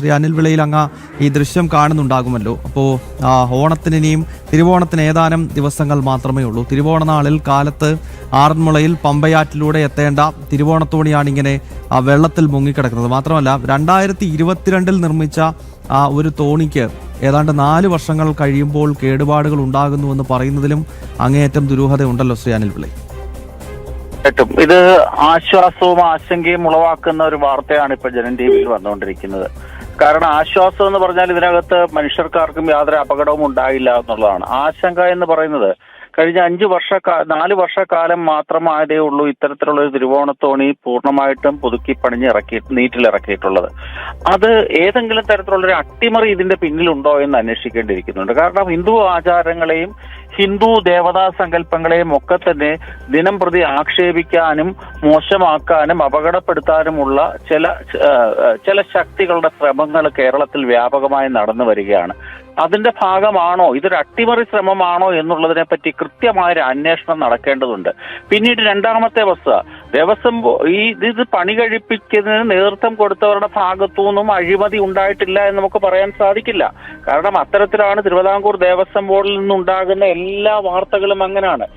ശ്രീ അനിൽ വിളയിൽ അങ്ങ് ഈ ദൃശ്യം കാണുന്നുണ്ടാകുമല്ലോ. അപ്പോൾ ഓണത്തിനിയും തിരുവോണത്തിന് ഏതാനും ദിവസങ്ങൾ മാത്രമേ ഉള്ളൂ. തിരുവോണ നാളിൽ കാലത്ത് ആറന്മുളയിൽ പമ്പയാറ്റിലൂടെ എത്തേണ്ട തിരുവോണത്തോണിയാണ് ഇങ്ങനെ വെള്ളത്തിൽ മുങ്ങിക്കിടക്കുന്നത്. മാത്രമല്ല 2022 നിർമ്മിച്ച ഒരു തോണിക്ക് ഏതാണ്ട് 4 വർഷങ്ങൾ കഴിയുമ്പോൾ കേടുപാടുകൾ ഉണ്ടാകുന്നുവെന്ന് പറയുന്നതിലും അങ്ങേയറ്റം ദുരൂഹത ഉണ്ടല്ലോ ശ്രീ അനിൽ വിളയിൽ. ഇത് ആശ്വാസവും ആശങ്കയും ഉളവാക്കുന്ന ഒരു വാർത്തയാണ് ഇപ്പൊ ജനം ടിവിയിൽ വന്നുകൊണ്ടിരിക്കുന്നത്. കാരണം ആശ്വാസം എന്ന് പറഞ്ഞാൽ ഇതിനകത്ത് മനുഷ്യർക്കാർക്കും യാതൊരു അപകടവും ഉണ്ടായില്ല എന്നുള്ളതാണ്. ആശങ്ക എന്ന് പറയുന്നത് കഴിഞ്ഞ 4 വർഷക്കാലം മാത്രമായതേ ഉള്ളൂ ഇത്തരത്തിലുള്ള ഒരു തിരുവോണത്തോണി പൂർണ്ണമായിട്ടും പുതുക്കി പണിഞ്ഞ് നീറ്റിലിറക്കിയിട്ടുള്ളത്. അത് ഏതെങ്കിലും തരത്തിലുള്ളൊരു അട്ടിമറി ഇതിന്റെ പിന്നിലുണ്ടോ എന്ന് അന്വേഷിക്കേണ്ടിയിരിക്കുന്നുണ്ട്. കാരണം ഹിന്ദു ആചാരങ്ങളെയും ഹിന്ദു ദേവതാ സങ്കല്പങ്ങളെയും ഒക്കെ തന്നെ ദിനം പ്രതി ആക്ഷേപിക്കാനും മോശമാക്കാനും അപകടപ്പെടുത്താനുമുള്ള ചില ശക്തികളുടെ ശ്രമങ്ങൾ കേരളത്തിൽ വ്യാപകമായി നടന്നു വരികയാണ്. അതിന്റെ ഭാഗമാണോ, ഇതൊരു അട്ടിമറി ശ്രമമാണോ എന്നുള്ളതിനെ പറ്റി കൃത്യമായൊരു അന്വേഷണം നടക്കേണ്ടതുണ്ട്. പിന്നീട് രണ്ടാമത്തെ വസ്തുത, ഇത് പണി കഴിപ്പിക്കുന്നതിന് നേതൃത്വം കൊടുത്തവരുടെ ഭാഗത്തു നിന്നും അഴിമതി ഉണ്ടായിട്ടില്ല എന്ന് നമുക്ക് പറയാൻ സാധിക്കില്ല. കാരണം അത്തരത്തിലാണ് തിരുവിതാംകൂർ ദേവസ്വം ബോർഡിൽ നിന്നുണ്ടാകുന്ന എല്ലാ വാർത്തകളും അങ്ങനെയാണ്.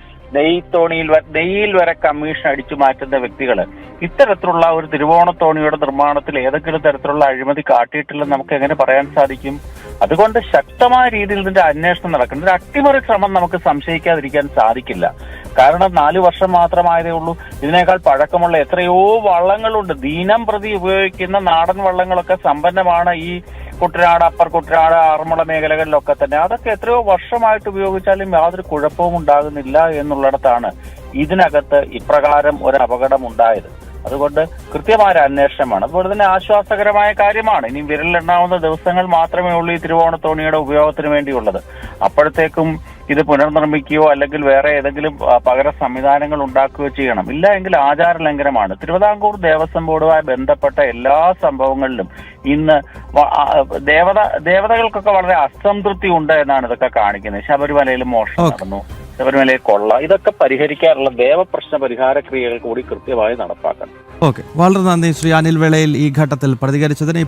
നെയ്യിൽ വരെ കമ്മീഷൻ അടിച്ചു മാറ്റുന്ന വ്യക്തികൾ ഇത്തരത്തിലുള്ള ഒരു തിരുവോണത്തോണിയുടെ നിർമ്മാണത്തിൽ ഏതെങ്കിലും തരത്തിലുള്ള അഴിമതി കാട്ടിയിട്ടില്ലെന്ന് നമുക്ക് എങ്ങനെ പറയാൻ സാധിക്കും? അതുകൊണ്ട് ശക്തമായ രീതിയിൽ ഇതിന്റെ അന്വേഷണം നടക്കണം. ഒരു അട്ടിമറി ശ്രമം നമുക്ക് സംശയിക്കാതിരിക്കാൻ സാധിക്കില്ല. കാരണം 4 വർഷം മാത്രമായതേ ഉള്ളൂ. ഇതിനേക്കാൾ പഴക്കമുള്ള എത്രയോ വള്ളങ്ങളുണ്ട്. ദിനം പ്രതി ഉപയോഗിക്കുന്ന നാടൻ വള്ളങ്ങളൊക്കെ സമ്പന്നമാണ് ഈ കുട്ടനാട്, അപ്പർ കുട്ടനാട്, ആറന്മുള മേഖലകളിലൊക്കെ തന്നെ. അതൊക്കെ എത്രയോ വർഷമായിട്ട് ഉപയോഗിച്ചാലും യാതൊരു കുഴപ്പവും ഉണ്ടാകുന്നില്ല എന്നുള്ളിടത്താണ് ഇതിനകത്ത് ഇപ്രകാരം ഒരു അപകടം ഉണ്ടായത്. അതുകൊണ്ട് കൃത്യമായ അന്വേഷണമാണ്. അതുപോലെ തന്നെ ആശ്വാസകരമായ കാര്യമാണ്. ഇനി വിരലിലെണ്ണാവുന്ന ദിവസങ്ങൾ മാത്രമേ ഉള്ളൂ ഈ തിരുവോണത്തോണിയുടെ ഉപയോഗത്തിന് വേണ്ടിയുള്ളത്. അപ്പോഴത്തേക്കും ഇത് പുനർനിർമ്മിക്കുകയോ അല്ലെങ്കിൽ വേറെ ഏതെങ്കിലും പകര സംവിധാനങ്ങൾ ഉണ്ടാക്കുകയോ ചെയ്യണം. ഇല്ല എങ്കിൽ ആചാര ലംഘനമാണ്. തിരുവിതാംകൂർ ദേവസ്വം ബോർഡുമായി ബന്ധപ്പെട്ട എല്ലാ സംഭവങ്ങളിലും ഇന്ന് ദേവതകൾക്കൊക്കെ വളരെ അസംതൃപ്തി ഉണ്ട് എന്നാണ് ഇതൊക്കെ കാണിക്കുന്നത്. ശബരിമലയിൽ മോഷണം നടന്നു, ശബരിമലയിൽ കൊള്ള, ഇതൊക്കെ പരിഹരിക്കാനുള്ള ദേവപ്രശ്ന പരിഹാര ക്രിയകൾ കൂടി കൃത്യമായി നടപ്പാക്കണം. ഓക്കെ, വളരെ നന്ദി ശ്രീ അനിൽ വിളയിൽ ഈ ഘട്ടത്തിൽ പ്രതികരിച്ചതിന്.